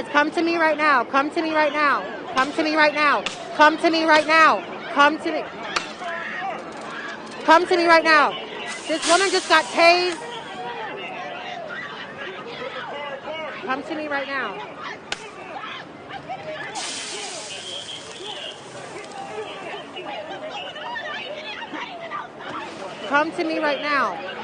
Guys, come to me right now. Come to me right now. Come to me right now. Come to me right now. Come to me. Come to me right now. This woman just got tased. Come to me right now. Come to me right now.